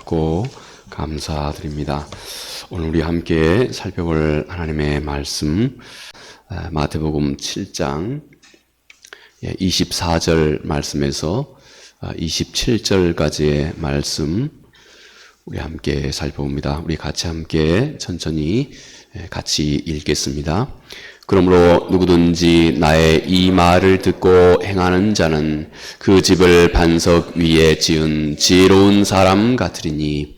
고맙고 감사드립니다. 오늘 우리 함께 살펴볼 하나님의 말씀, 마태복음 7장 24절 말씀에서 27절까지의 말씀 우리 함께 살펴봅니다. 우리 같이 함께 천천히 같이 읽겠습니다. 그러므로 누구든지 나의 이 말을 듣고 행하는 자는 그 집을 반석 위에 지은 지혜로운 사람 같으리니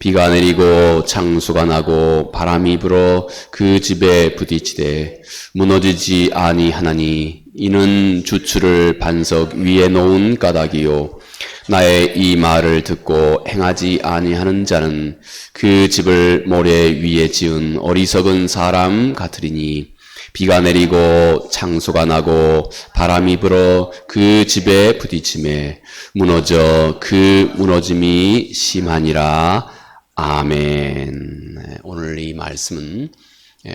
비가 내리고 창수가 나고 바람이 불어 그 집에 부딪히되 무너지지 아니하나니 이는 주추를 반석 위에 놓은 까닭이요 나의 이 말을 듣고 행하지 아니하는 자는 그 집을 모래 위에 지은 어리석은 사람 같으리니 비가 내리고 창수가 나고 바람이 불어 그 집에 부딪히매 무너져 그 무너짐이 심하니라. 아멘. 오늘 이 말씀은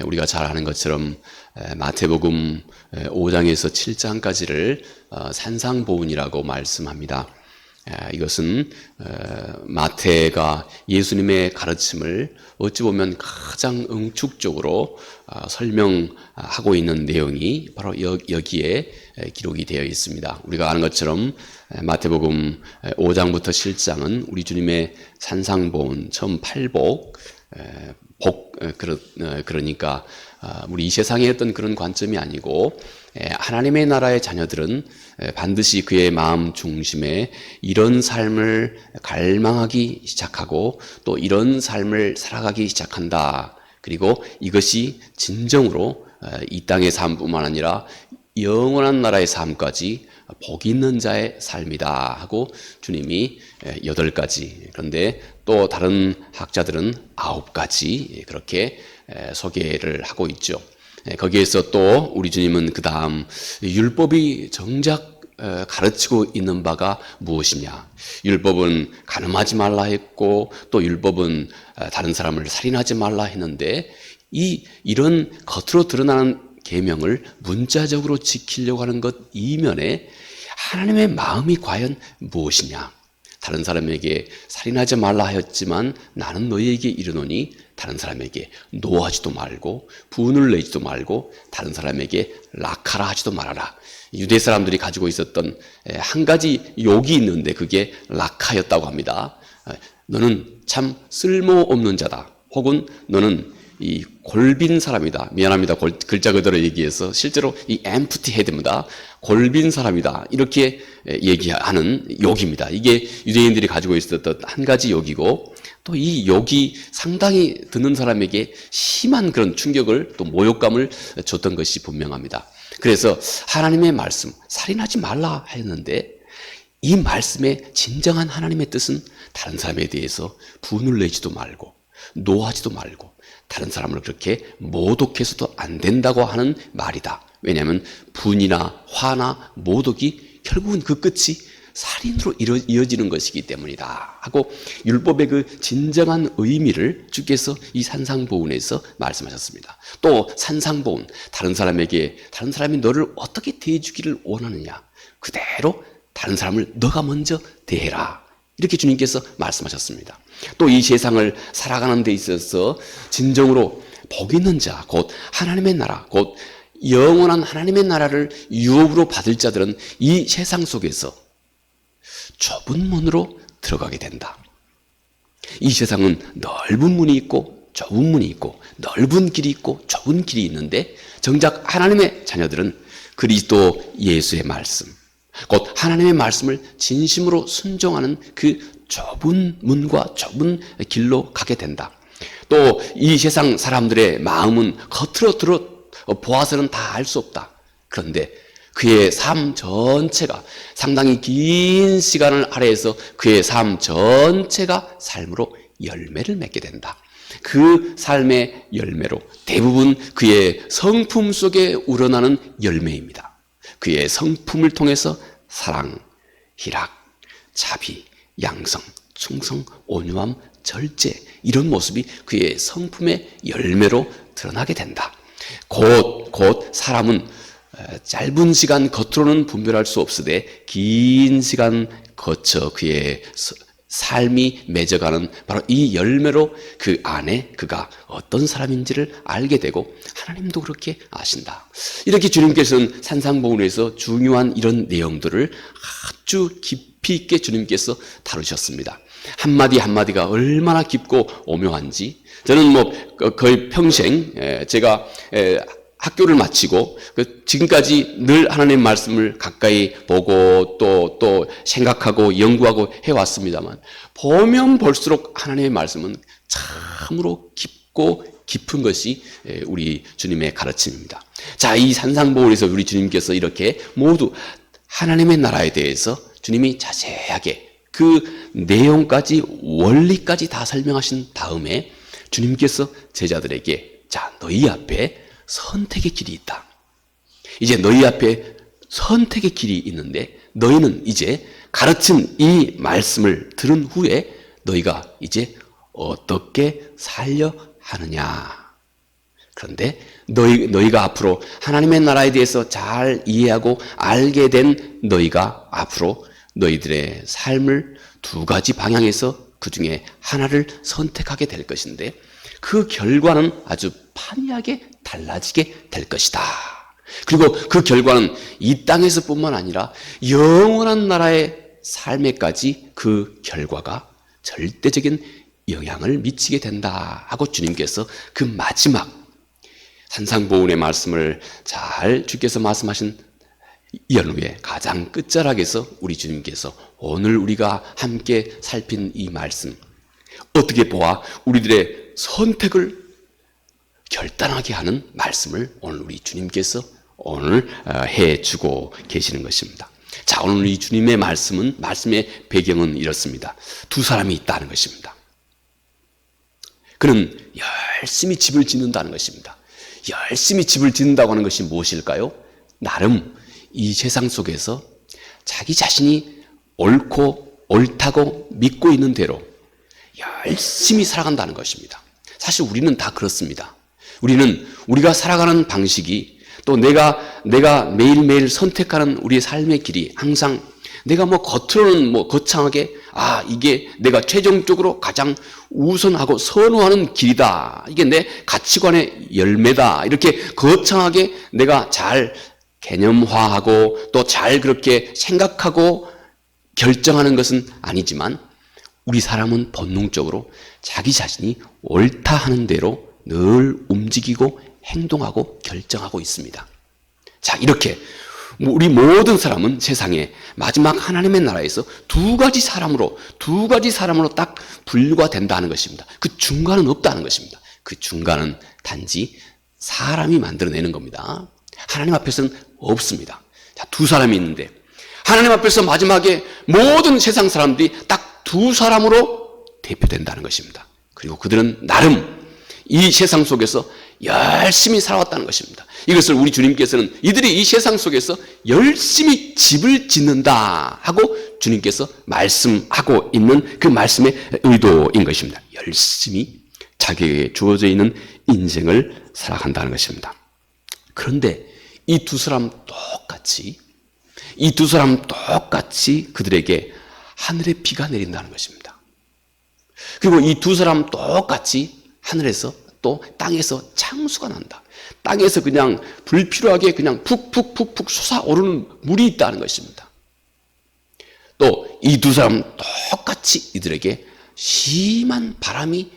우리가 잘 아는 것처럼 마태복음 5장에서 7장까지를 산상보훈이라고 말씀합니다. 이것은 마태가 예수님의 가르침을 어찌 보면 가장 응축적으로 설명하고 있는 내용이 바로 여기에 기록이 되어 있습니다. 우리가 아는 것처럼 마태복음 5장부터 7장은 우리 주님의 산상보훈, 처음 팔복, 그러니까 우리 이 세상의 어떤 그런 관점이 아니고 하나님의 나라의 자녀들은 반드시 그의 마음 중심에 이런 삶을 갈망하기 시작하고 또 이런 삶을 살아가기 시작한다. 그리고 이것이 진정으로 이 땅의 삶뿐만 아니라 영원한 나라의 삶까지 복 있는 자의 삶이다 하고 주님이 8가지, 그런데 또 다른 학자들은 9가지 그렇게 소개를 하고 있죠. 거기에서 또 우리 주님은 그 다음 율법이 정작 가르치고 있는 바가 무엇이냐. 율법은 간음하지 말라 했고 또 율법은 다른 사람을 살인하지 말라 했는데 이런 겉으로 드러나는 계명을 문자적으로 지키려고 하는 것 이면에 하나님의 마음이 과연 무엇이냐. 다른 사람에게 살인하지 말라 하였지만 나는 너희에게 이르노니 다른 사람에게 노하지도 말고 분을 내지도 말고 다른 사람에게 락하라 하지도 말아라. 유대 사람들이 가지고 있었던 한 가지 욕이 있는데 그게 락하였다고 합니다. 너는 참 쓸모없는 자다. 혹은 너는 이 골빈 사람이다. 미안합니다. 글자 그대로 얘기해서 실제로 이 empty head입니다. 골빈 사람이다. 이렇게 얘기하는 욕입니다. 이게 유대인들이 가지고 있었던 한 가지 욕이고 또 이 욕이 상당히 듣는 사람에게 심한 그런 충격을 또 모욕감을 줬던 것이 분명합니다. 그래서 하나님의 말씀, 살인하지 말라 했는데 이 말씀의 진정한 하나님의 뜻은 다른 사람에 대해서 분을 내지도 말고 노하지도 말고 다른 사람을 그렇게 모독해서도 안 된다고 하는 말이다. 왜냐하면 분이나 화나 모독이 결국은 그 끝이 살인으로 이어지는 것이기 때문이다 하고 율법의 그 진정한 의미를 주께서 이 산상보훈에서 말씀하셨습니다. 또 산상보훈, 다른 사람이 너를 어떻게 대해주기를 원하느냐 그대로 다른 사람을 너가 먼저 대해라. 이렇게 주님께서 말씀하셨습니다. 또 이 세상을 살아가는 데 있어서 진정으로 복 있는 자, 곧 하나님의 나라, 곧 영원한 하나님의 나라를 유업으로 받을 자들은 이 세상 속에서 좁은 문으로 들어가게 된다. 이 세상은 넓은 문이 있고 좁은 문이 있고 넓은 길이 있고 좁은 길이 있는데 정작 하나님의 자녀들은 그리스도 예수의 말씀, 곧 하나님의 말씀을 진심으로 순종하는 그 좁은 문과 좁은 길로 가게 된다. 또 이 세상 사람들의 마음은 겉으로 보아서는 다 알 수 없다. 그런데 그의 삶 전체가 상당히 긴 시간을 할애해서 그의 삶 전체가 삶으로 열매를 맺게 된다. 그 삶의 열매로 대부분 그의 성품 속에 우러나는 열매입니다. 그의 성품을 통해서 사랑, 희락, 자비, 양성, 충성, 온유함, 절제 이런 모습이 그의 성품의 열매로 드러나게 된다. 곧 사람은 짧은 시간 겉으로는 분별할 수 없으되 긴 시간 거쳐 그의 삶이 맺어가는 바로 이 열매로 그 안에 그가 어떤 사람인지를 알게 되고 하나님도 그렇게 아신다. 이렇게 주님께서는 산상보훈에서 중요한 이런 내용들을 아주 깊이 있게 주님께서 다루셨습니다. 한마디 한마디가 얼마나 깊고 오묘한지 저는 거의 평생 제가 학교를 마치고 지금까지 늘 하나님의 말씀을 가까이 보고 또 생각하고 연구하고 해왔습니다만 보면 볼수록 하나님의 말씀은 참으로 깊고 깊은 것이 우리 주님의 가르침입니다. 자, 이 산상보훈에서 우리 주님께서 이렇게 모두 하나님의 나라에 대해서 주님이 자세하게 그 내용까지 원리까지 다 설명하신 다음에 주님께서 제자들에게 자, 너희 앞에 선택의 길이 있다. 이제 너희 앞에 선택의 길이 있는데 너희는 이제 가르친 이 말씀을 들은 후에 너희가 이제 어떻게 살려 하느냐. 그런데 너희가 앞으로 하나님의 나라에 대해서 잘 이해하고 알게 된 너희가 앞으로 너희들의 삶을 두 가지 방향에서 그 중에 하나를 선택하게 될 것인데 그 결과는 아주 판이하게 달라지게 될 것이다. 그리고 그 결과는 이 땅에서 뿐만 아니라 영원한 나라의 삶에까지 그 결과가 절대적인 영향을 미치게 된다 하고 주님께서 그 마지막 산상보훈의 말씀을 잘 주께서 말씀하신 연후에 가장 끝자락에서 우리 주님께서 오늘 우리가 함께 살핀 이 말씀 어떻게 보아 우리들의 선택을 결단하게 하는 말씀을 오늘 우리 주님께서 오늘 해주고 계시는 것입니다. 자, 오늘 이 주님의 말씀의 배경은 이렇습니다. 두 사람이 있다는 것입니다. 그는 열심히 집을 짓는다는 것입니다. 열심히 집을 짓는다고 하는 것이 무엇일까요? 나름 이 세상 속에서 자기 자신이 옳다고 믿고 있는 대로 열심히 살아간다는 것입니다. 사실 우리는 다 그렇습니다. 우리가 살아가는 방식이 또 내가 매일매일 선택하는 우리의 삶의 길이 항상 내가 겉으로는 거창하게 이게 내가 최종적으로 가장 우선하고 선호하는 길이다. 이게 내 가치관의 열매다. 이렇게 거창하게 내가 잘 개념화하고 또 잘 그렇게 생각하고 결정하는 것은 아니지만 우리 사람은 본능적으로 자기 자신이 옳다 하는 대로 늘 움직이고 행동하고 결정하고 있습니다. 자, 이렇게 우리 모든 사람은 세상에 마지막 하나님의 나라에서 두 가지 사람으로 딱 분류가 된다는 것입니다. 그 중간은 없다는 것입니다. 그 중간은 단지 사람이 만들어내는 겁니다. 하나님 앞에서는 없습니다. 자, 두 사람이 있는데 하나님 앞에서 마지막에 모든 세상 사람들이 딱 두 사람으로 대표된다는 것입니다. 그리고 그들은 나름 이 세상 속에서 열심히 살아왔다는 것입니다. 이것을 우리 주님께서는 이들이 이 세상 속에서 열심히 집을 짓는다 하고 주님께서 말씀하고 있는 그 말씀의 의도인 것입니다. 열심히 자기에게 주어져 있는 인생을 살아간다는 것입니다. 그런데 이 두 사람 똑같이 그들에게 하늘의 비가 내린다는 것입니다. 그리고 이 두 사람 똑같이 하늘에서 또 땅에서 창수가 난다. 땅에서 그냥 불필요하게 그냥 푹푹 솟아오르는 물이 있다는 것입니다. 또 이 두 사람 똑같이 이들에게 심한 바람이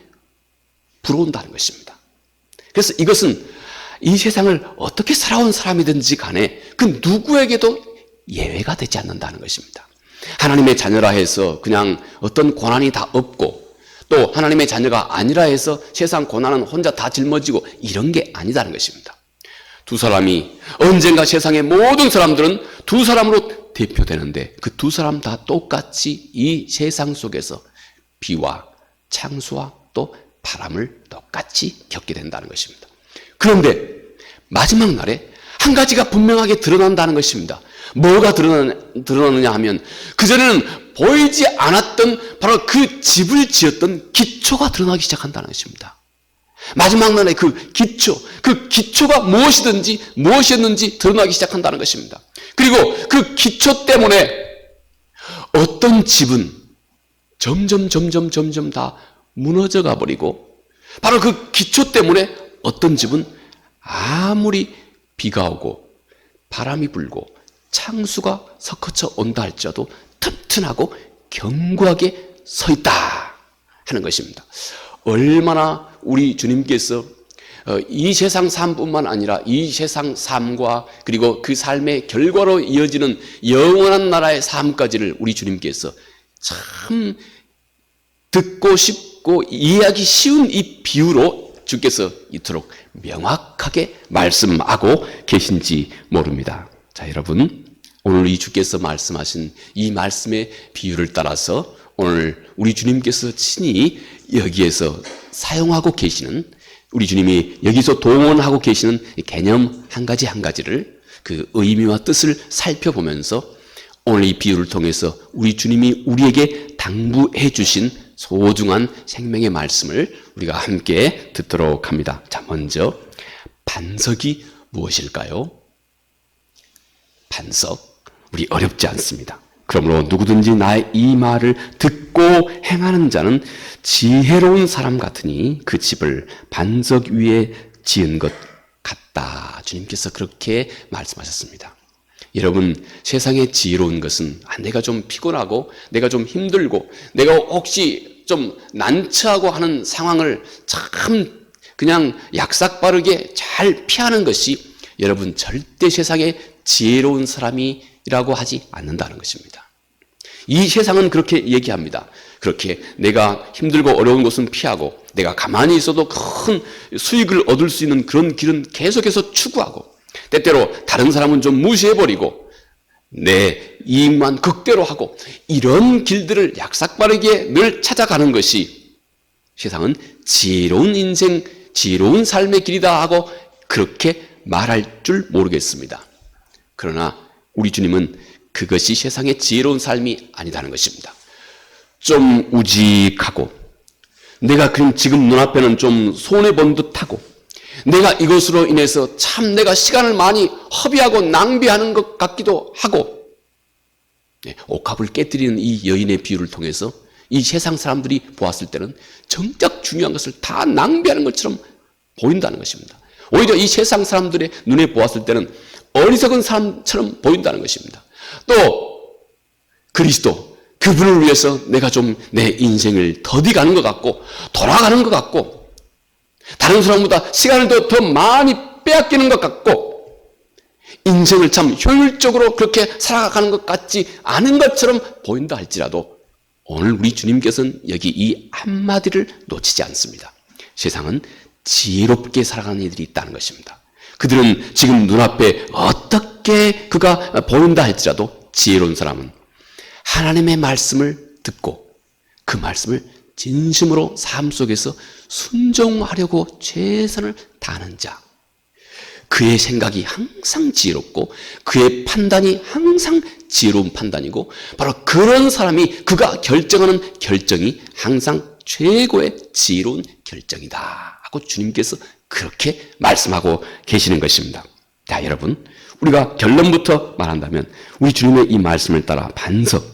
불어온다는 것입니다. 그래서 이것은 이 세상을 어떻게 살아온 사람이든지 간에 그 누구에게도 예외가 되지 않는다는 것입니다. 하나님의 자녀라 해서 그냥 어떤 고난이 다 없고 또 하나님의 자녀가 아니라 해서 세상 고난은 혼자 다 짊어지고 이런 게 아니다는 것입니다. 두 사람이 언젠가 세상의 모든 사람들은 두 사람으로 대표되는데 그 두 사람 다 똑같이 이 세상 속에서 비와 창수와 또 바람을 똑같이 겪게 된다는 것입니다. 그런데 마지막 날에 한 가지가 분명하게 드러난다는 것입니다. 뭐가 드러나느냐 하면 그전에는 보이지 않았던 바로 그 집을 지었던 기초가 드러나기 시작한다는 것입니다. 마지막 날에 그 기초가 무엇이었는지 드러나기 시작한다는 것입니다. 그리고 그 기초 때문에 어떤 집은 점점 다 무너져 가버리고, 바로 그 기초 때문에 어떤 집은 아무리 비가 오고 바람이 불고 창수가 섞어쳐 온다 할지라도 튼튼하고 견고하게 서 있다 하는 것입니다. 얼마나 우리 주님께서 이 세상 삶뿐만 아니라 이 세상 삶과 그리고 그 삶의 결과로 이어지는 영원한 나라의 삶까지를 우리 주님께서 참 듣고 싶고 이해하기 쉬운 이 비유로 주께서 이토록 명확하게 말씀하고 계신지 모릅니다. 자, 여러분, 오늘 이 주께서 말씀하신 이 말씀의 비유를 따라서 오늘 우리 주님께서 친히 여기에서 사용하고 계시는, 우리 주님이 여기서 동원하고 계시는 개념 한 가지를 그 의미와 뜻을 살펴보면서 오늘 이 비유를 통해서 우리 주님이 우리에게 당부해 주신 소중한 생명의 말씀을 우리가 함께 듣도록 합니다. 자, 먼저 반석이 무엇일까요? 반석, 우리 어렵지 않습니다. 그러므로 누구든지 나의 이 말을 듣고 행하는 자는 지혜로운 사람 같으니 그 집을 반석 위에 지은 것 같다. 주님께서 그렇게 말씀하셨습니다. 여러분, 세상에 지혜로운 것은 내가 좀 피곤하고 내가 좀 힘들고 내가 혹시 좀 난처하고 하는 상황을 참 그냥 약삭빠르게 잘 피하는 것이 여러분 절대 세상에 지혜로운 사람이라고 하지 않는다는 것입니다. 이 세상은 그렇게 얘기합니다. 그렇게 내가 힘들고 어려운 것은 피하고 내가 가만히 있어도 큰 수익을 얻을 수 있는 그런 길은 계속해서 추구하고 때때로 다른 사람은 좀 무시해버리고 내 이익만 극대로 하고 이런 길들을 약삭빠르게 늘 찾아가는 것이 세상은 지혜로운 인생, 지혜로운 삶의 길이다 하고 그렇게 말할 줄 모르겠습니다. 그러나 우리 주님은 그것이 세상의 지혜로운 삶이 아니다는 것입니다. 좀 우직하고 내가 그냥 지금 눈앞에는 좀 손해본 듯하고 내가 이것으로 인해서 참 내가 시간을 많이 허비하고 낭비하는 것 같기도 하고, 옥합을 깨뜨리는 이 여인의 비유를 통해서 이 세상 사람들이 보았을 때는 정작 중요한 것을 다 낭비하는 것처럼 보인다는 것입니다. 오히려 이 세상 사람들의 눈에 보았을 때는 어리석은 사람처럼 보인다는 것입니다. 또 그리스도, 그분을 위해서 내가 좀 내 인생을 더디가는 것 같고 돌아가는 것 같고 다른 사람보다 시간을 더 많이 빼앗기는 것 같고 인생을 참 효율적으로 그렇게 살아가는 것 같지 않은 것처럼 보인다 할지라도 오늘 우리 주님께서는 여기 이 한마디를 놓치지 않습니다. 세상은 지혜롭게 살아가는 이들이 있다는 것입니다. 그들은 지금 눈앞에 어떻게 그가 보인다 할지라도 지혜로운 사람은 하나님의 말씀을 듣고 그 말씀을 진심으로 삶 속에서 순종하려고 최선을 다하는 자, 그의 생각이 항상 지혜롭고 그의 판단이 항상 지혜로운 판단이고 바로 그런 사람이 그가 결정하는 결정이 항상 최고의 지혜로운 결정이다 하고 주님께서 그렇게 말씀하고 계시는 것입니다. 자, 여러분, 우리가 결론부터 말한다면 우리 주님의 이 말씀을 따라 반석,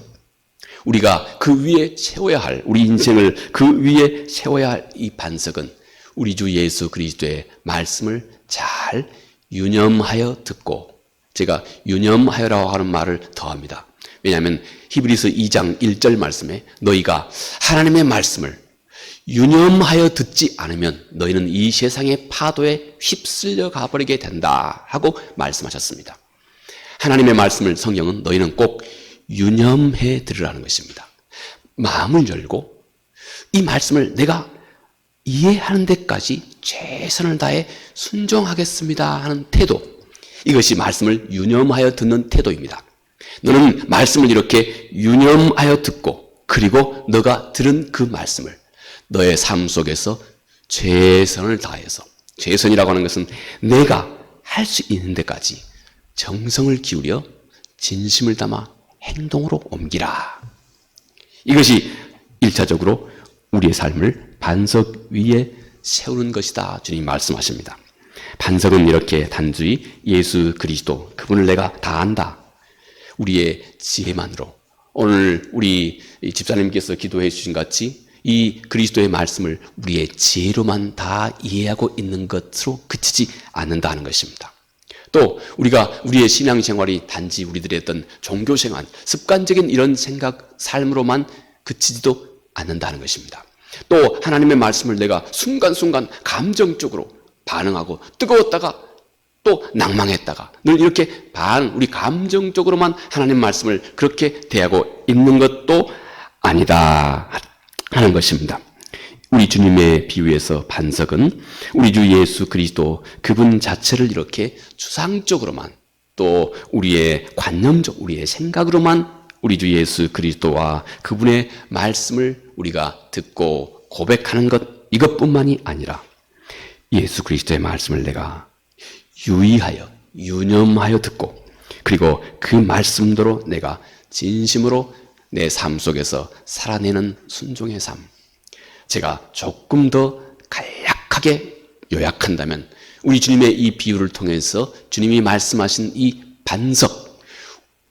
우리가 그 위에 세워야 할, 우리 인생을 그 위에 세워야 할 이 반석은 우리 주 예수 그리스도의 말씀을 잘 유념하여 듣고, 제가 유념하여라고 하는 말을 더합니다. 왜냐하면 히브리서 2장 1절 말씀에 너희가 하나님의 말씀을 유념하여 듣지 않으면 너희는 이 세상의 파도에 휩쓸려 가버리게 된다 하고 말씀하셨습니다. 하나님의 말씀을 성경은 너희는 꼭 유념해 들으라는 것입니다. 마음을 열고 이 말씀을 내가 이해하는 데까지 최선을 다해 순종하겠습니다 하는 태도, 이것이 말씀을 유념하여 듣는 태도입니다. 너는 말씀을 이렇게 유념하여 듣고 그리고 너가 들은 그 말씀을 너의 삶 속에서 최선을 다해서, 최선이라고 하는 것은 내가 할 수 있는 데까지 정성을 기울여 진심을 담아 행동으로 옮기라. 이것이 1차적으로 우리의 삶을 반석 위에 세우는 것이다 주님 말씀하십니다. 반석은 이렇게 단순히 예수 그리스도, 그분을 내가 다 안다, 우리의 지혜만으로 오늘 우리 이 집사님께서 기도해 주신 같이 이 그리스도의 말씀을 우리의 지혜로만 다 이해하고 있는 것으로 그치지 않는다는 것입니다. 또 우리가 우리의 신앙생활이 단지 우리들의 어떤 종교생활, 습관적인 이런 생각, 삶으로만 그치지도 않는다는 것입니다. 또 하나님의 말씀을 내가 순간순간 감정적으로 반응하고 뜨거웠다가 또 낭망했다가 늘 이렇게 우리 감정적으로만 하나님 말씀을 그렇게 대하고 있는 것도 아니다 하는 것입니다. 우리 주님의 비유에서 반석은 우리 주 예수 그리스도 그분 자체를 이렇게 추상적으로만 또 우리의 관념적 우리의 생각으로만 우리 주 예수 그리스도와 그분의 말씀을 우리가 듣고 고백하는 것 이것뿐만이 아니라 예수 그리스도의 말씀을 내가 유의하여 유념하여 듣고 그리고 그 말씀대로 내가 진심으로 내 삶 속에서 살아내는 순종의 삶. 제가 조금 더 간략하게 요약한다면 우리 주님의 이 비유를 통해서 주님이 말씀하신 이 반석,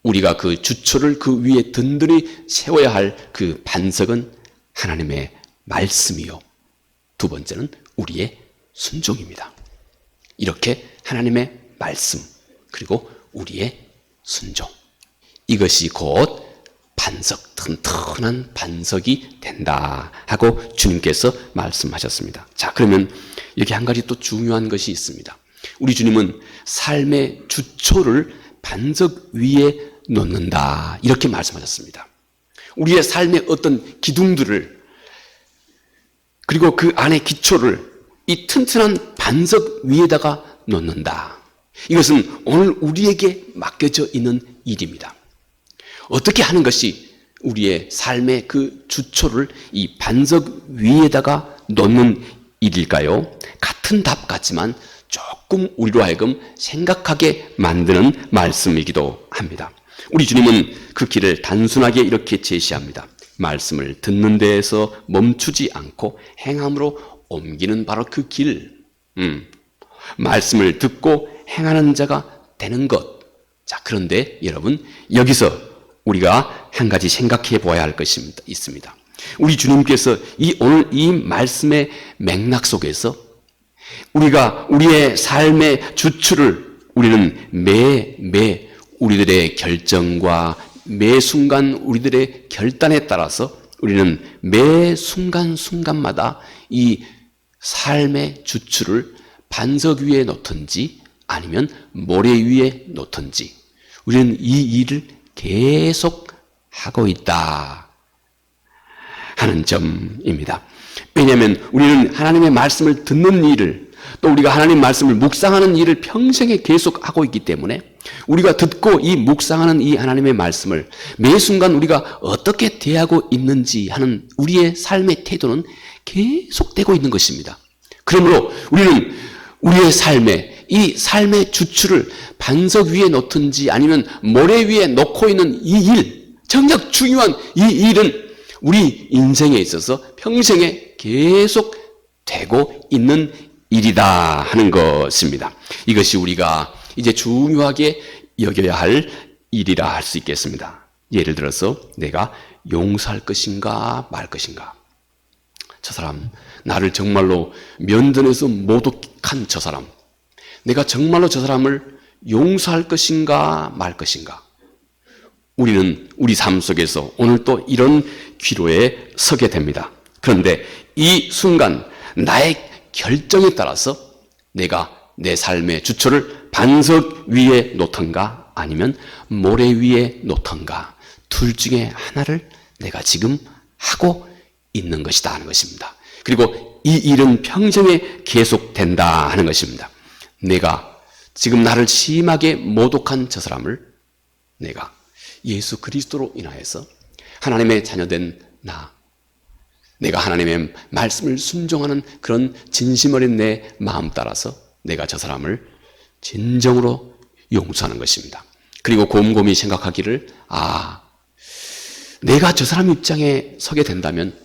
우리가 그 주초를 그 위에 든든히 세워야 할 그 반석은 하나님의 말씀이요. 두 번째는 우리의 순종입니다. 이렇게 하나님의 말씀 그리고 우리의 순종, 이것이 곧 반석, 튼튼한 반석이 된다 하고 주님께서 말씀하셨습니다. 자, 그러면 여기 한 가지 또 중요한 것이 있습니다. 우리 주님은 삶의 주초를 반석 위에 놓는다 이렇게 말씀하셨습니다. 우리의 삶의 어떤 기둥들을 그리고 그 안에 기초를 이 튼튼한 반석 위에다가 놓는다. 이것은 오늘 우리에게 맡겨져 있는 일입니다. 어떻게 하는 것이 우리의 삶의 그 주초를 이 반석 위에다가 놓는 일일까요? 같은 답 같지만 조금 우리로 하여금 생각하게 만드는 말씀이기도 합니다. 우리 주님은 그 길을 단순하게 이렇게 제시합니다. 말씀을 듣는 데에서 멈추지 않고 행함으로 옮기는 바로 그 길. 말씀을 듣고 행하는 자가 되는 것. 자, 그런데 여러분, 여기서 우리가 한 가지 생각해 보아야 할 것이 있습니다. 우리 주님께서 오늘 이 말씀의 맥락 속에서 우리가 우리의 삶의 주추를 우리는 매 우리들의 결정과 매 순간 우리들의 결단에 따라서 우리는 매 순간순간마다 이 삶의 주추를 반석 위에 놓든지 아니면 모래 위에 놓든지 우리는 이 일을 계속 하고 있다 하는 점입니다. 왜냐하면 우리는 하나님의 말씀을 듣는 일을 또 우리가 하나님 말씀을 묵상하는 일을 평생에 계속 하고 있기 때문에 우리가 듣고 이 묵상하는 이 하나님의 말씀을 매 순간 우리가 어떻게 대하고 있는지 하는 우리의 삶의 태도는 계속되고 있는 것입니다. 그러므로 우리는 우리의 이 삶의 주추를 반석 위에 놓든지 아니면 모래 위에 놓고 있는 이 일, 정작 중요한 이 일은 우리 인생에 있어서 평생에 계속 되고 있는 일이다 하는 것입니다. 이것이 우리가 이제 중요하게 여겨야 할 일이라 할 수 있겠습니다. 예를 들어서 내가 용서할 것인가 말 것인가. 저 사람, 나를 정말로 면전에서 모독한 저 사람, 내가 정말로 저 사람을 용서할 것인가 말 것인가. 우리는 우리 삶 속에서 오늘 또 이런 기로에 서게 됩니다. 그런데 이 순간 나의 결정에 따라서 내가 내 삶의 주초를 반석 위에 놓던가 아니면 모래 위에 놓던가 둘 중에 하나를 내가 지금 하고 있는 것이다 하는 것입니다. 그리고 이 일은 평생에 계속된다 하는 것입니다. 내가 지금 나를 심하게 모독한 저 사람을 내가 예수 그리스도로 인하여서 하나님의 자녀된 내가 하나님의 말씀을 순종하는 그런 진심 어린 내 마음 따라서 내가 저 사람을 진정으로 용서하는 것입니다. 그리고 곰곰이 생각하기를 내가 저 사람 입장에 서게 된다면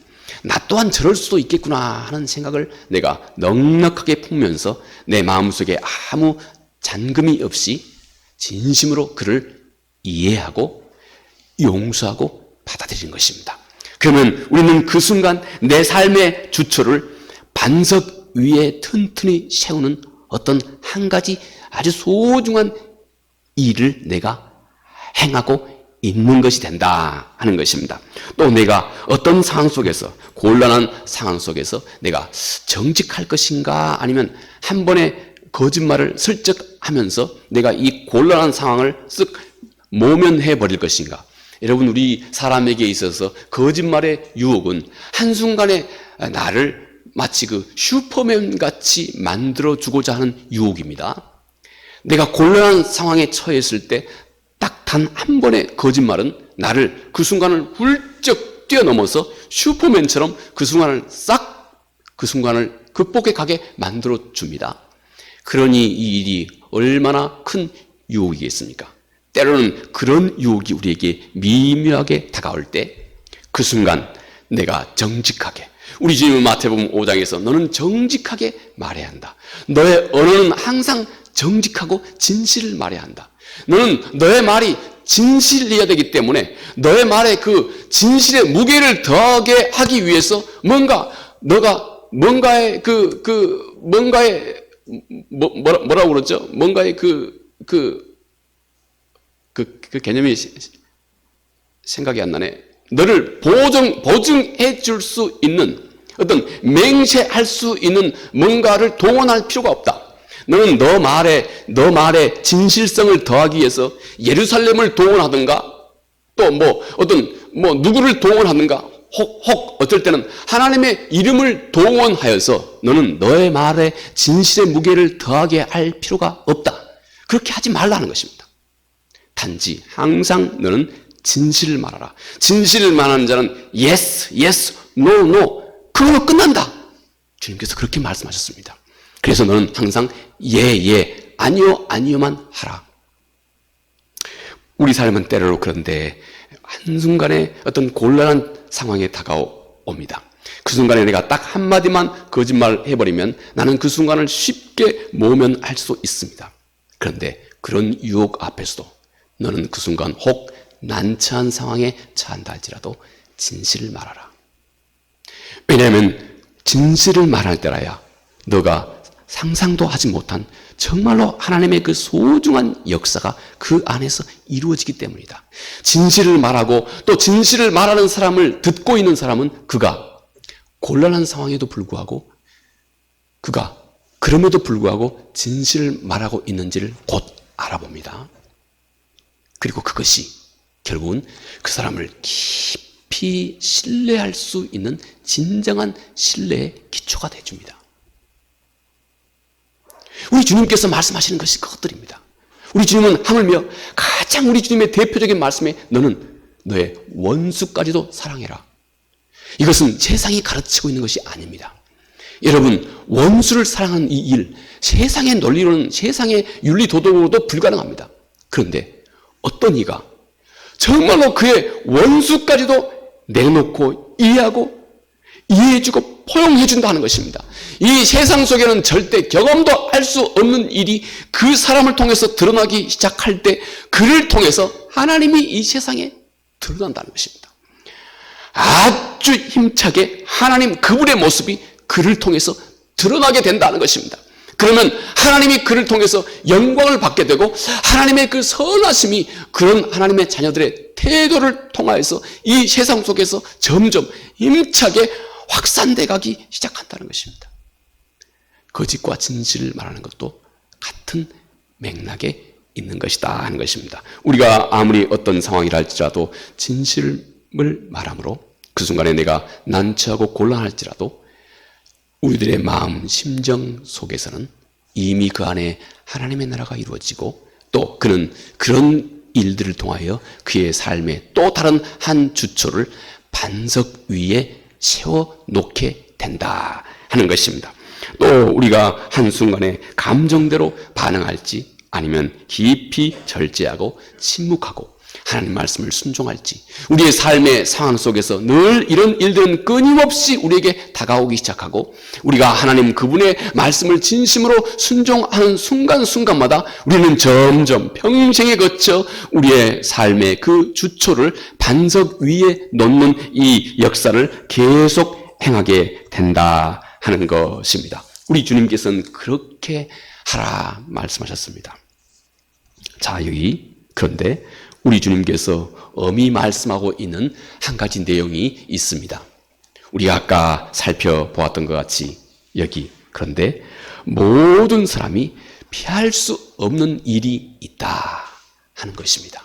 나 또한 저럴 수도 있겠구나 하는 생각을 내가 넉넉하게 품면서 내 마음속에 아무 잔금이 없이 진심으로 그를 이해하고 용서하고 받아들이는 것입니다. 그러면 우리는 그 순간 내 삶의 주초를 반석 위에 튼튼히 세우는 어떤 한 가지 아주 소중한 일을 내가 행하고 있는 것이 된다 하는 것입니다. 또 내가 어떤 상황 속에서, 곤란한 상황 속에서 내가 정직할 것인가, 아니면 한 번의 거짓말을 슬쩍 하면서 내가 이 곤란한 상황을 쓱 모면해 버릴 것인가. 여러분, 우리 사람에게 있어서 거짓말의 유혹은 한순간에 나를 마치 그 슈퍼맨 같이 만들어주고자 하는 유혹입니다. 내가 곤란한 상황에 처했을 때 딱 단 한 번의 거짓말은 나를 그 순간을 훌쩍 뛰어넘어서 슈퍼맨처럼 그 순간을 극복해 가게 만들어줍니다. 그러니 이 일이 얼마나 큰 유혹이겠습니까? 때로는 그런 유혹이 우리에게 미묘하게 다가올 때 그 순간 내가 정직하게, 우리 주님은 마태복음 5장에서 너는 정직하게 말해야 한다. 너의 언어는 항상 정직하고 진실을 말해야 한다. 너는 너의 말이 진실이어야 되기 때문에 너의 말에 그 진실의 무게를 더하게 하기 위해서 뭔가의 뭐라고 그러죠? 뭔가의 그 개념이 생각이 안 나네. 너를 보증해 줄 수 있는, 어떤 맹세할 수 있는 뭔가를 동원할 필요가 없다. 너는 너 말에 진실성을 더하기 위해서 예루살렘을 동원하든가, 또 누구를 동원하든가, 혹 어쩔 때는 하나님의 이름을 동원하여서 너는 너의 말에 진실의 무게를 더하게 할 필요가 없다. 그렇게 하지 말라는 것입니다. 단지 항상 너는 진실을 말하라. 진실을 말하는 자는 yes, yes, no, no. 그걸로 끝난다. 주님께서 그렇게 말씀하셨습니다. 그래서 너는 항상 예, 아니요, 아니요만 하라. 우리 삶은 때로는 그런데 한순간에 어떤 곤란한 상황에 다가옵니다. 그 순간에 내가 딱 한마디만 거짓말을 해버리면 나는 그 순간을 쉽게 모면할 수 있습니다. 그런데 그런 유혹 앞에서도 너는 그 순간 혹 난처한 상황에 처한다 할지라도 진실을 말하라. 왜냐하면 진실을 말할 때라야 너가 상상도 하지 못한 정말로 하나님의 그 소중한 역사가 그 안에서 이루어지기 때문이다. 진실을 말하고 또 진실을 말하는 사람을 듣고 있는 사람은 그가 곤란한 상황에도 불구하고 그가 그럼에도 불구하고 진실을 말하고 있는지를 곧 알아봅니다. 그리고 그것이 결국은 그 사람을 깊이 신뢰할 수 있는 진정한 신뢰의 기초가 되어줍니다. 우리 주님께서 말씀하시는 것이 그것들입니다. 우리 주님은 하물며 가장 우리 주님의 대표적인 말씀에 너는 너의 원수까지도 사랑해라. 이것은 세상이 가르치고 있는 것이 아닙니다. 여러분, 원수를 사랑하는 이 일, 세상의 논리로는, 세상의 윤리 도덕으로도 불가능합니다. 그런데 어떤 이가 정말로 그의 원수까지도 내놓고 이해하고 이해해주고 포용해준다 하는 것입니다. 이 세상 속에는 절대 경험도 할 수 없는 일이 그 사람을 통해서 드러나기 시작할 때 그를 통해서 하나님이 이 세상에 드러난다는 것입니다. 아주 힘차게 하나님 그분의 모습이 그를 통해서 드러나게 된다는 것입니다. 그러면 하나님이 그를 통해서 영광을 받게 되고 하나님의 그 선하심이 그런 하나님의 자녀들의 태도를 통하여서 이 세상 속에서 점점 힘차게 확산돼 가기 시작한다는 것입니다. 거짓과 진실을 말하는 것도 같은 맥락에 있는 것이다 하는 것입니다. 우리가 아무리 어떤 상황이라 할지라도 진실을 말함으로 그 순간에 내가 난처하고 곤란할지라도 우리들의 마음, 심정 속에서는 이미 그 안에 하나님의 나라가 이루어지고 또 그는 그런 일들을 통하여 그의 삶의 또 다른 한 주초를 반석 위에 세워놓게 된다 하는 것입니다. 또 우리가 한순간에 감정대로 반응할지 아니면 깊이 절제하고 침묵하고 하나님 말씀을 순종할지 우리의 삶의 상황 속에서 늘 이런 일들은 끊임없이 우리에게 다가오기 시작하고 우리가 하나님 그분의 말씀을 진심으로 순종하는 순간순간마다 우리는 점점 평생에 거쳐 우리의 삶의 그 주초를 반석 위에 놓는 이 역사를 계속 행하게 된다 하는 것입니다. 우리 주님께서는 그렇게 하라 말씀하셨습니다. 자, 여기 그런데 우리 주님께서 엄히 말씀하고 있는 한 가지 내용이 있습니다. 우리가 아까 살펴보았던 것 같이 여기 그런데 모든 사람이 피할 수 없는 일이 있다 하는 것입니다.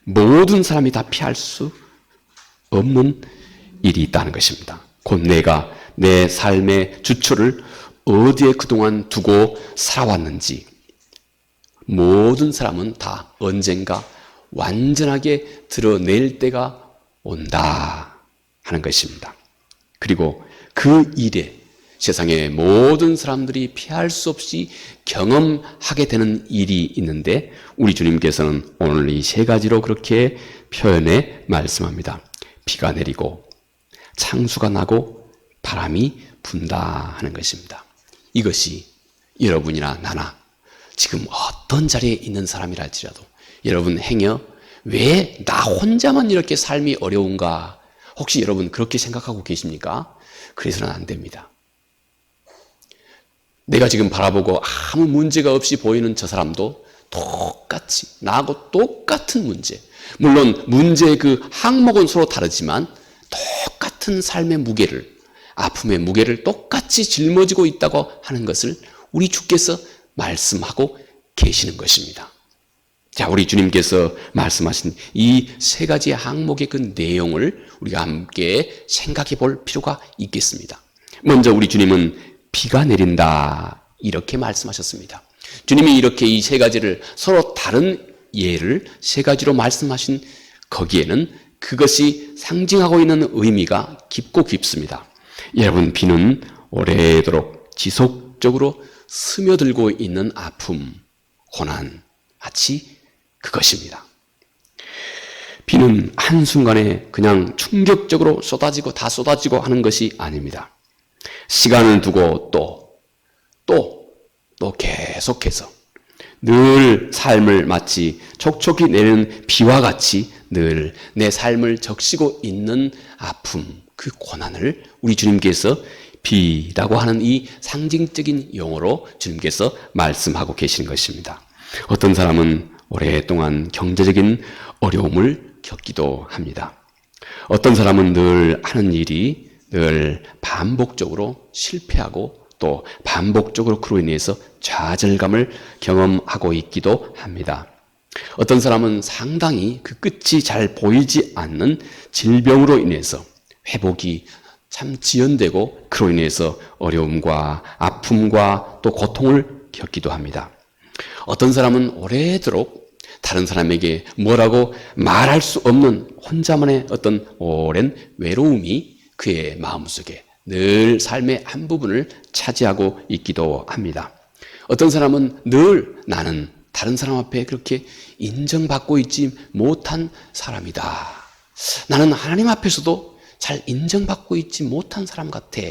모든 사람이 다 피할 수 없는 일이 있다는 것입니다. 곧 내가 내 삶의 주초를 어디에 그동안 두고 살아왔는지 모든 사람은 다 언젠가 완전하게 드러낼 때가 온다 하는 것입니다. 그리고 그 일에 세상의 모든 사람들이 피할 수 없이 경험하게 되는 일이 있는데 우리 주님께서는 오늘 이 세 가지로 그렇게 표현해 말씀합니다. 비가 내리고 창수가 나고 바람이 분다 하는 것입니다. 이것이 여러분이나 나나 지금 어떤 자리에 있는 사람이라 할지라도 여러분 행여 왜 나 혼자만 이렇게 삶이 어려운가 혹시 여러분 그렇게 생각하고 계십니까? 그래서는 안 됩니다. 내가 지금 바라보고 아무 문제가 없이 보이는 저 사람도 똑같이 나하고 똑같은 문제, 물론 문제의 그 항목은 서로 다르지만 똑같은 삶의 무게를, 아픔의 무게를 똑같이 짊어지고 있다고 하는 것을 우리 주께서 말씀하고 계시는 것입니다. 자, 우리 주님께서 말씀하신 이 세 가지 항목의 그 내용을 우리가 함께 생각해 볼 필요가 있겠습니다. 먼저 우리 주님은 비가 내린다 이렇게 말씀하셨습니다. 주님이 이렇게 이 세 가지를 서로 다른 예를 세 가지로 말씀하신 거기에는 그것이 상징하고 있는 의미가 깊고 깊습니다. 여러분, 비는 오래도록 지속적으로 스며들고 있는 아픔, 고난, 마치 그것입니다. 비는 한순간에 그냥 충격적으로 쏟아지고 다 쏟아지고 하는 것이 아닙니다. 시간을 두고 또 계속해서 늘 삶을 마치 촉촉히 내리는 비와 같이 늘 내 삶을 적시고 있는 아픔, 그 고난을 우리 주님께서 비라고 하는 이 상징적인 용어로 주님께서 말씀하고 계시는 것입니다. 어떤 사람은 오랫동안 경제적인 어려움을 겪기도 합니다. 어떤 사람은 늘 하는 일이 늘 반복적으로 실패하고 또 반복적으로 그로 인해서 좌절감을 경험하고 있기도 합니다. 어떤 사람은 상당히 그 끝이 잘 보이지 않는 질병으로 인해서 회복이 참 지연되고 그로 인해서 어려움과 아픔과 또 고통을 겪기도 합니다. 어떤 사람은 오래도록 다른 사람에게 뭐라고 말할 수 없는 혼자만의 어떤 오랜 외로움이 그의 마음속에 늘 삶의 한 부분을 차지하고 있기도 합니다. 어떤 사람은 늘 나는 다른 사람 앞에 그렇게 인정받고 있지 못한 사람이다. 나는 하나님 앞에서도 잘 인정받고 있지 못한 사람 같아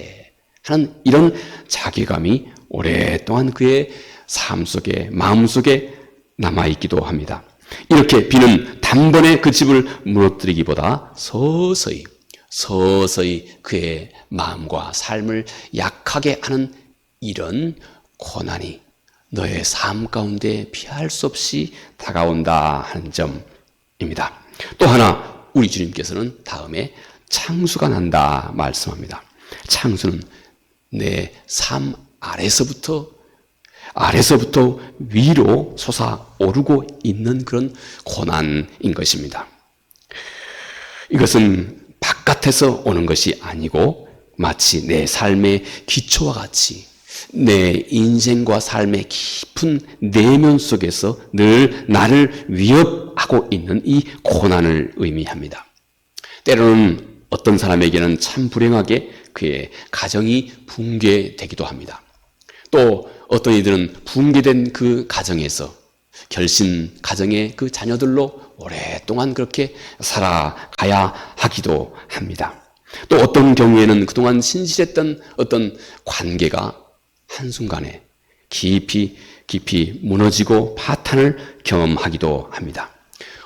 하는 이런 자괴감이 오랫동안 그의 삶 속에, 마음 속에 남아있기도 합니다. 이렇게 비는 단번에 그 집을 무너뜨리기보다 서서히 그의 마음과 삶을 약하게 하는 이런 고난이 너의 삶 가운데 피할 수 없이 다가온다 하는 점입니다. 또 하나 우리 주님께서는 다음에 창수가 난다 말씀합니다. 창수는 내 삶 아래서부터 위로 솟아오르고 있는 그런 고난인 것입니다. 이것은 바깥에서 오는 것이 아니고 마치 내 삶의 기초와 같이 내 인생과 삶의 깊은 내면 속에서 늘 나를 위협하고 있는 이 고난을 의미합니다. 때로는 어떤 사람에게는 참 불행하게 그의 가정이 붕괴되기도 합니다. 또 어떤 이들은 붕괴된 그 가정에서 결신 가정의 그 자녀들로 오랫동안 그렇게 살아가야 하기도 합니다. 또 어떤 경우에는 그동안 신실했던 어떤 관계가 한순간에 깊이 무너지고 파탄을 경험하기도 합니다.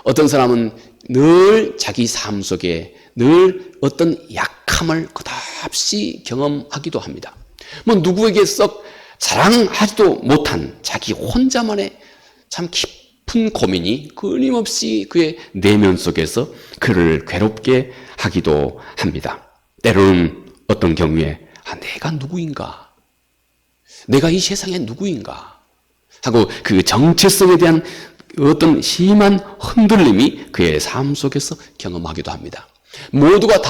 어떤 사람은 늘 자기 삶 속에 늘 어떤 약함을 끝없이 경험하기도 합니다. 뭐 누구에게 썩 자랑하지도 못한 자기 혼자만의 참 깊은 고민이 끊임없이 그의 내면 속에서 그를 괴롭게 하기도 합니다. 때로는 어떤 경우에 내가 누구인가? 내가 이 세상에 누구인가? 하고 그 정체성에 대한 어떤 심한 흔들림이 그의 삶 속에서 경험하기도 합니다. 모두가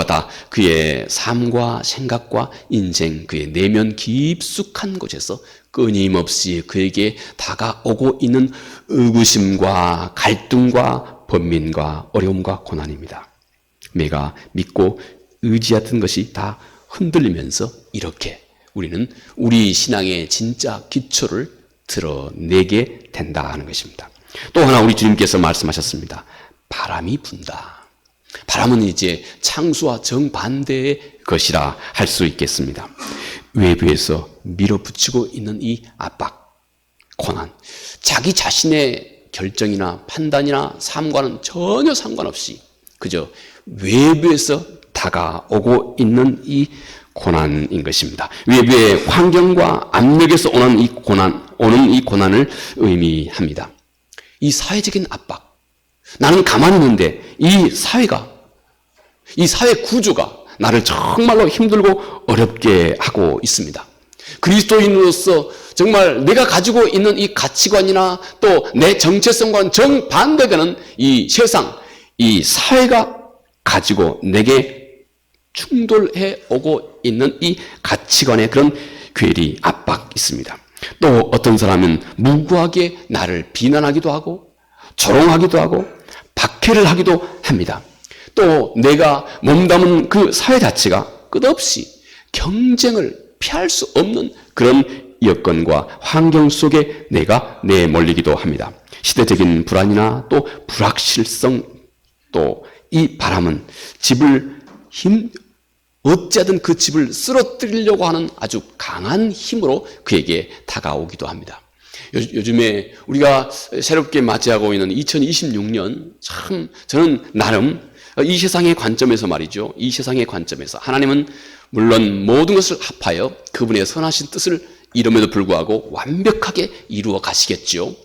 다 그의 삶과 생각과 인생, 그의 내면 깊숙한 곳에서 끊임없이 그에게 다가오고 있는 의구심과 갈등과 번민과 어려움과 고난입니다. 내가 믿고 의지했던 것이 다 흔들리면서 이렇게 우리는 우리 신앙의 진짜 기초를 드러내게 된다는 것입니다. 또 하나 우리 주님께서 말씀하셨습니다. 바람이 분다. 바람은 이제 창수와 정반대의 것이라 할 수 있겠습니다. 외부에서 밀어붙이고 있는 이 압박, 고난, 자기 자신의 결정이나 판단이나 삶과는 전혀 상관없이 그저 외부에서 다가오고 있는 이 고난인 것입니다. 외부의 환경과 압력에서 오는 이 고난을 의미합니다. 이 사회적인 압박, 나는 가만히 있는데 이 사회 구조가 나를 정말로 힘들고 어렵게 하고 있습니다. 그리스도인으로서 정말 내가 가지고 있는 이 가치관이나 또 내 정체성과는 정반대되는 이 세상, 이 사회가 가지고 내게 충돌해 오고 있는 이 가치관의 그런 괴리, 압박 있습니다. 또 어떤 사람은 무고하게 나를 비난하기도 하고 조롱하기도 하고 박해를 하기도 합니다. 또 내가 몸담은 그 사회 자체가 끝없이 경쟁을 피할 수 없는 그런 여건과 환경 속에 내가 내몰리기도 합니다. 시대적인 불안이나 또 불확실성, 또 이 바람은 어찌하든 그 집을 쓰러뜨리려고 하는 아주 강한 힘으로 그에게 다가오기도 합니다. 요즘에 우리가 새롭게 맞이하고 있는 2026년, 참 저는 나름 이 세상의 관점에서 말이죠. 이 세상의 관점에서 하나님은 물론 모든 것을 합하여 그분의 선하신 뜻을 이름에도 불구하고 완벽하게 이루어 가시겠죠.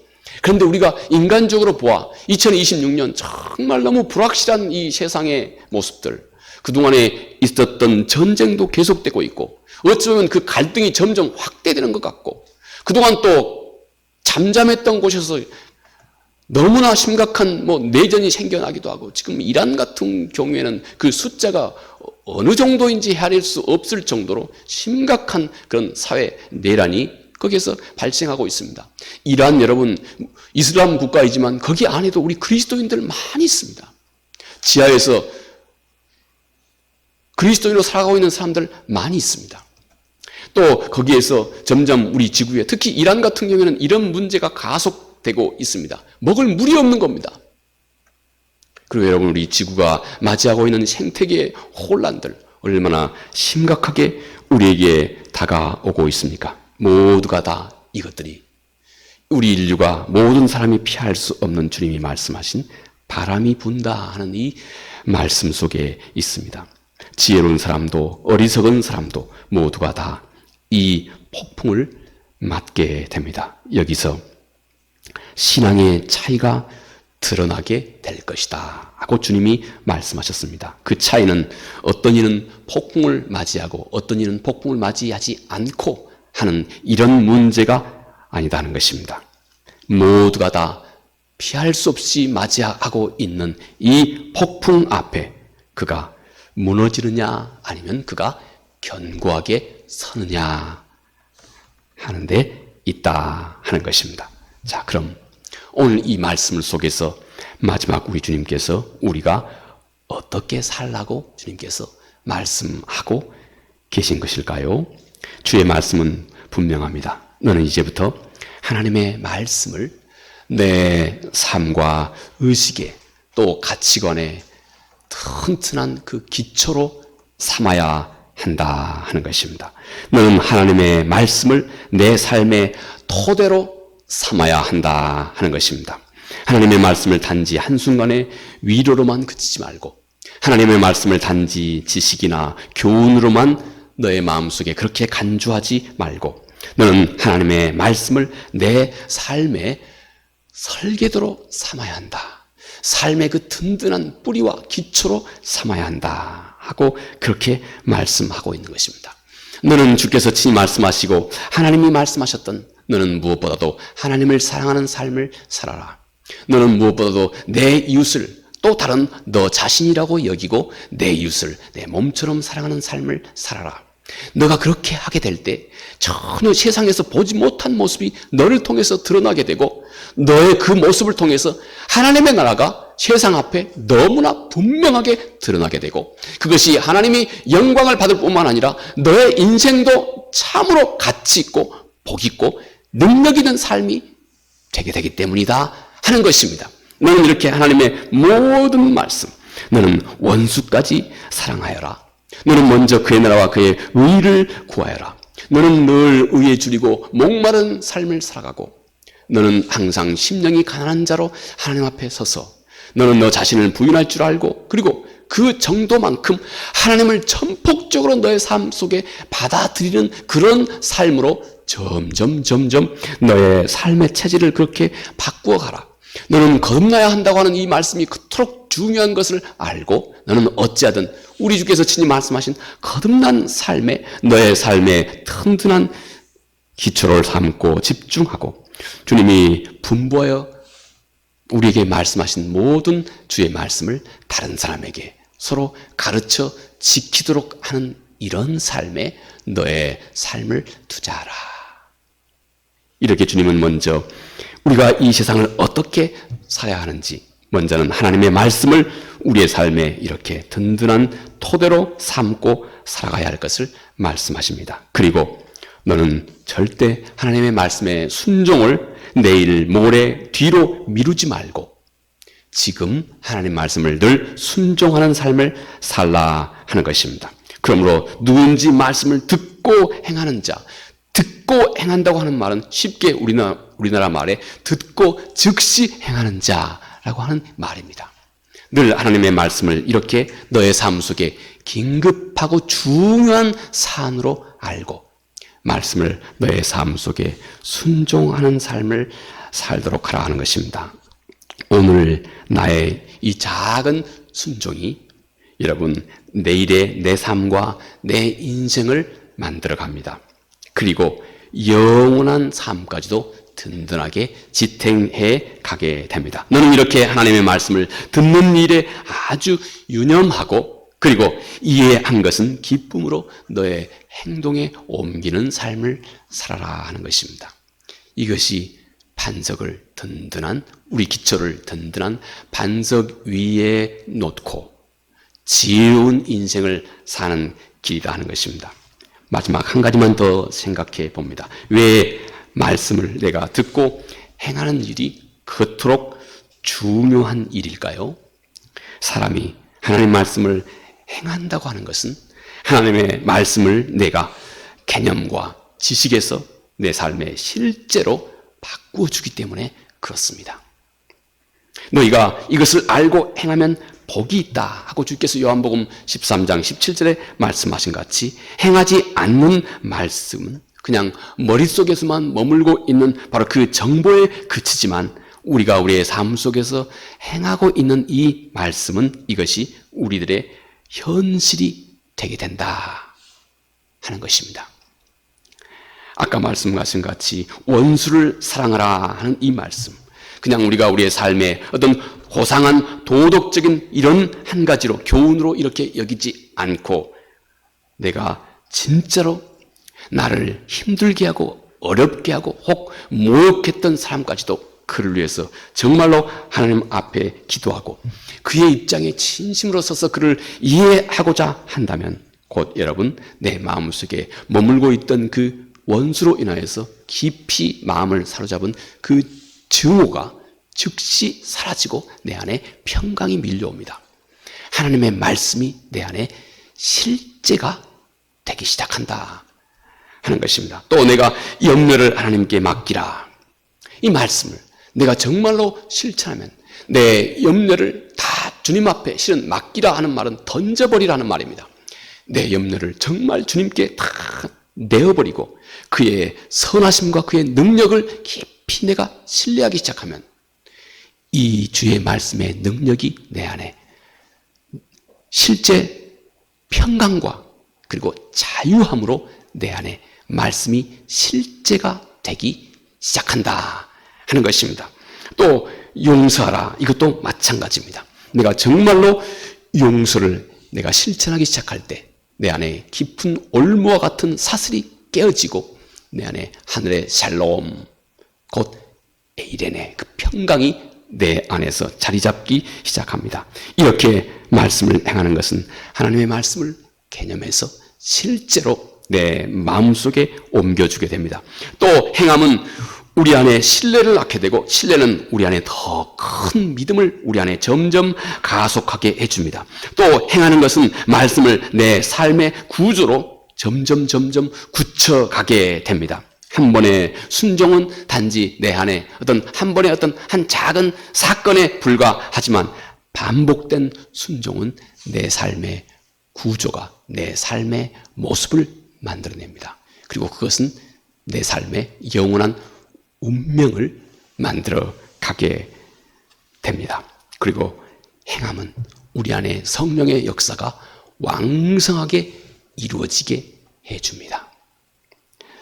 그런데 우리가 인간적으로 보아 2026년 정말 너무 불확실한 이 세상의 모습들, 그동안에 있었던 전쟁도 계속되고 있고 어쩌면 그 갈등이 점점 확대되는 것 같고 그동안 또 잠잠했던 곳에서 너무나 심각한 내전이 생겨나기도 하고 지금 이란 같은 경우에는 그 숫자가 어느 정도인지 헤아릴 수 없을 정도로 심각한 그런 사회 내란이 거기에서 발생하고 있습니다. 이란 여러분 이슬람 국가이지만 거기 안에도 우리 그리스도인들 많이 있습니다. 지하에서 그리스도인으로 살아가고 있는 사람들 많이 있습니다. 또 거기에서 점점 우리 지구에 특히 이란 같은 경우에는 이런 문제가 가속되고 있습니다. 먹을 물이 없는 겁니다. 그리고 여러분 우리 지구가 맞이하고 있는 생태계의 혼란들 얼마나 심각하게 우리에게 다가오고 있습니까? 모두가 다 이것들이 우리 인류가 모든 사람이 피할 수 없는 주님이 말씀하신 바람이 분다 하는 이 말씀 속에 있습니다. 지혜로운 사람도 어리석은 사람도 모두가 다 이 폭풍을 맞게 됩니다. 여기서 신앙의 차이가 드러나게 될 것이다 하고 주님이 말씀하셨습니다. 그 차이는 어떤 이는 폭풍을 맞이하고 어떤 이는 폭풍을 맞이하지 않고 하는 이런 문제가 아니다는 것입니다. 모두가 다 피할 수 없이 맞이하고 있는 이 폭풍 앞에 그가 무너지느냐 아니면 그가 견고하게 서느냐 하는 데 있다 하는 것입니다. 자, 그럼 오늘 이 말씀을 속에서 마지막 우리 주님께서 우리가 어떻게 살라고 주님께서 말씀하고 계신 것일까요? 주의 말씀은 분명합니다. 너는 이제부터 하나님의 말씀을 내 삶과 의식에 또 가치관에 튼튼한 그 기초로 삼아야 한다 하는 것입니다. 너는 하나님의 말씀을 내 삶의 토대로 삼아야 한다 하는 것입니다. 하나님의 말씀을 단지 한순간에 위로로만 그치지 말고 하나님의 말씀을 단지 지식이나 교훈으로만 너의 마음속에 그렇게 간주하지 말고 너는 하나님의 말씀을 내 삶의 설계도로 삼아야 한다. 삶의 그 든든한 뿌리와 기초로 삼아야 한다 하고 그렇게 말씀하고 있는 것입니다. 너는 주께서 친히 말씀하시고 하나님이 말씀하셨던 너는 무엇보다도 하나님을 사랑하는 삶을 살아라. 너는 무엇보다도 내 이웃을 또 다른 너 자신이라고 여기고 내 이웃을 내 몸처럼 사랑하는 삶을 살아라. 너가 그렇게 하게 될 때 전혀 세상에서 보지 못한 모습이 너를 통해서 드러나게 되고 너의 그 모습을 통해서 하나님의 나라가 세상 앞에 너무나 분명하게 드러나게 되고 그것이 하나님이 영광을 받을 뿐만 아니라 너의 인생도 참으로 가치 있고 복 있고 능력 있는 삶이 되게 되기 때문이다 하는 것입니다. 너는 이렇게 하나님의 모든 말씀, 너는 원수까지 사랑하여라. 너는 먼저 그의 나라와 그의 의를 구하여라. 너는 늘 의에 줄이고 목마른 삶을 살아가고 너는 항상 심령이 가난한 자로 하나님 앞에 서서 너는 너 자신을 부인할 줄 알고 그리고 그 정도만큼 하나님을 전폭적으로 너의 삶 속에 받아들이는 그런 삶으로 점점 너의 삶의 체질을 그렇게 바꾸어 가라. 너는 거듭나야 한다고 하는 이 말씀이 그토록 중요한 것을 알고 너는 어찌하든 우리 주께서 친히 말씀하신 거듭난 삶에 너의 삶의 튼튼한 기초를 삼고 집중하고 주님이 분부하여 우리에게 말씀하신 모든 주의 말씀을 다른 사람에게 서로 가르쳐 지키도록 하는 이런 삶에 너의 삶을 투자하라. 이렇게 주님은 먼저 우리가 이 세상을 어떻게 살아야 하는지 먼저는 하나님의 말씀을 우리의 삶에 이렇게 든든한 토대로 삼고 살아가야 할 것을 말씀하십니다. 그리고 너는 절대 하나님의 말씀의 순종을 내일, 모레, 뒤로 미루지 말고 지금 하나님 말씀을 늘 순종하는 삶을 살라 하는 것입니다. 그러므로 누군지 말씀을 듣고 행하는 자, 듣고 행한다고 하는 말은 쉽게 우리나라 말에 듣고 즉시 행하는 자라고 하는 말입니다. 늘 하나님의 말씀을 이렇게 너의 삶 속에 긴급하고 중요한 사안으로 알고 말씀을 너의 삶 속에 순종하는 삶을 살도록 하라 하는 것입니다. 오늘 나의 이 작은 순종이 여러분 내일의 내 삶과 내 인생을 만들어 갑니다. 그리고 영원한 삶까지도 든든하게 지탱해 가게 됩니다. 너는 이렇게 하나님의 말씀을 듣는 일에 아주 유념하고 그리고 이해한 것은 기쁨으로 너의 행동에 옮기는 삶을 살아라 하는 것입니다. 이것이 반석을 든든한 우리 기초를 든든한 반석 위에 놓고 지혜로운 인생을 사는 길이다 하는 것입니다. 마지막 한 가지만 더 생각해 봅니다. 왜 말씀을 내가 듣고 행하는 일이 그토록 중요한 일일까요? 사람이 하나님 말씀을 행한다고 하는 것은 하나님의 말씀을 내가 개념과 지식에서 내 삶에 실제로 바꾸어 주기 때문에 그렇습니다. 너희가 이것을 알고 행하면 복이 있다 하고 주께서 요한복음 13장 17절에 말씀하신 같이 행하지 않는 말씀은 그냥 머릿속에서만 머물고 있는 바로 그 정보에 그치지만 우리가 우리의 삶 속에서 행하고 있는 이 말씀은 이것이 우리들의 현실이 되게 된다 하는 것입니다. 아까 말씀하신 같이 원수를 사랑하라 하는 이 말씀, 그냥 우리가 우리의 삶에 어떤 고상한 도덕적인 이런 한 가지로 교훈으로 이렇게 여기지 않고 내가 진짜로 나를 힘들게 하고 어렵게 하고 혹 모욕했던 사람까지도 그를 위해서 정말로 하나님 앞에 기도하고 그의 입장에 진심으로 서서 그를 이해하고자 한다면 곧 여러분 내 마음속에 머물고 있던 그 원수로 인하여서 깊이 마음을 사로잡은 그 증오가 즉시 사라지고 내 안에 평강이 밀려옵니다. 하나님의 말씀이 내 안에 실제가 되기 시작한다 하는 것입니다. 또 내가 염려를 하나님께 맡기라. 이 말씀을 내가 정말로 실천하면 내 염려를 다 주님 앞에 실은 맡기라 하는 말은 던져버리라는 말입니다. 내 염려를 정말 주님께 다 내어버리고 그의 선하심과 그의 능력을 깊이 내가 신뢰하기 시작하면 이 주의 말씀의 능력이 내 안에 실제 평강과 그리고 자유함으로 내 안에 말씀이 실제가 되기 시작한다 하는 것입니다. 또 용서하라, 이것도 마찬가지입니다. 내가 정말로 용서를 내가 실천하기 시작할 때 내 안에 깊은 올무와 같은 사슬이 깨어지고 내 안에 하늘의 샬롬, 곧 에이렌의 그 평강이 내 안에서 자리 잡기 시작합니다. 이렇게 말씀을 행하는 것은 하나님의 말씀을 개념해서 실제로 내 마음속에 옮겨주게 됩니다. 또 행함은 우리 안에 신뢰를 낳게 되고 신뢰는 우리 안에 더 큰 믿음을 우리 안에 점점 가속하게 해줍니다. 또 행하는 것은 말씀을 내 삶의 구조로 점점 굳혀가게 됩니다. 한 번의 순종은 단지 내 안에 한 번의 한 작은 사건에 불과하지만 반복된 순종은 내 삶의 구조가 내 삶의 모습을 만들어냅니다. 그리고 그것은 내 삶의 영원한 운명을 만들어 가게 됩니다. 그리고 행함은 우리 안에 성령의 역사가 왕성하게 이루어지게 해줍니다.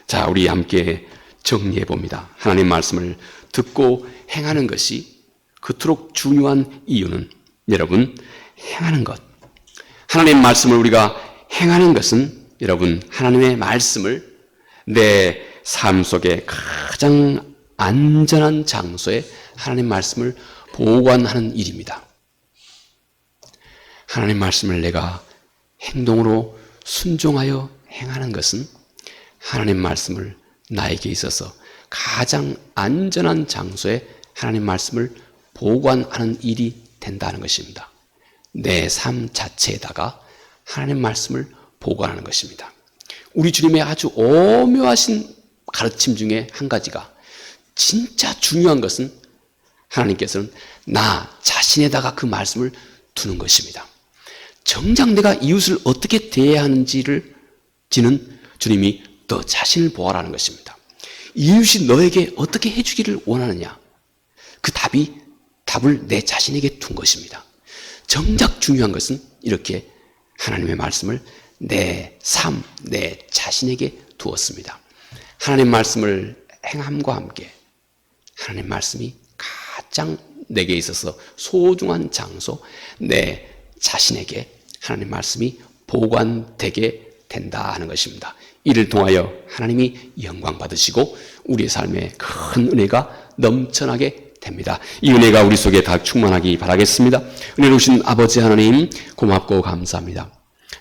자, 우리 함께 정리해 봅니다. 하나님 말씀을 듣고 행하는 것이 그토록 중요한 이유는 여러분, 행하는 것. 하나님 말씀을 우리가 행하는 것은 여러분, 하나님의 말씀을 내 삶 속에 가장 안전한 장소에 하나님 말씀을 보관하는 일입니다. 하나님 말씀을 내가 행동으로 순종하여 행하는 것은 하나님 말씀을 나에게 있어서 가장 안전한 장소에 하나님 말씀을 보관하는 일이 된다는 것입니다. 내 삶 자체에다가 하나님 말씀을 보관하는 것입니다. 우리 주님의 아주 오묘하신 가르침 중에 한 가지가 진짜 중요한 것은 하나님께서는 나 자신에다가 그 말씀을 두는 것입니다. 정작 내가 이웃을 어떻게 대해야 하는지는 주님이 너 자신을 보아라는 것입니다. 이웃이 너에게 어떻게 해주기를 원하느냐, 그 답을 내 자신에게 둔 것입니다. 정작 중요한 것은 이렇게 하나님의 말씀을 내 삶, 내 자신에게 두었습니다. 하나님 말씀을 행함과 함께 하나님 말씀이 가장 내게 있어서 소중한 장소, 내 자신에게 하나님 말씀이 보관되게 된다 하는 것입니다. 이를 통하여 하나님이 영광 받으시고 우리의 삶에 큰 은혜가 넘쳐나게 됩니다. 이 은혜가 우리 속에 다 충만하기 바라겠습니다. 은혜로우신 아버지 하나님, 고맙고 감사합니다.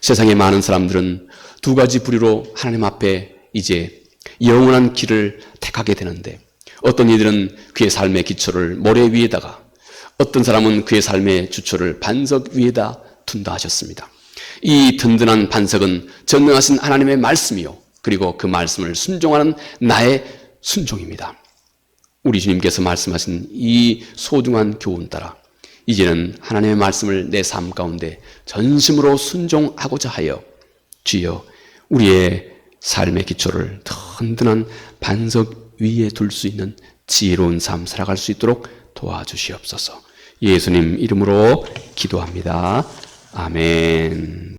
세상의 많은 사람들은 두 가지 부류로 하나님 앞에 이제 영원한 길을 택하게 되는데, 어떤 이들은 그의 삶의 기초를 모래 위에다가, 어떤 사람은 그의 삶의 주초를 반석 위에다 둔다 하셨습니다. 이 든든한 반석은 전능하신 하나님의 말씀이요, 그리고 그 말씀을 순종하는 나의 순종입니다. 우리 주님께서 말씀하신 이 소중한 교훈 따라 이제는 하나님의 말씀을 내 삶 가운데 전심으로 순종하고자 하여 주여 우리의 삶의 기초를 든든한 반석 위에 둘 수 있는 지혜로운 삶 살아갈 수 있도록 도와주시옵소서. 예수님 이름으로 기도합니다. 아멘.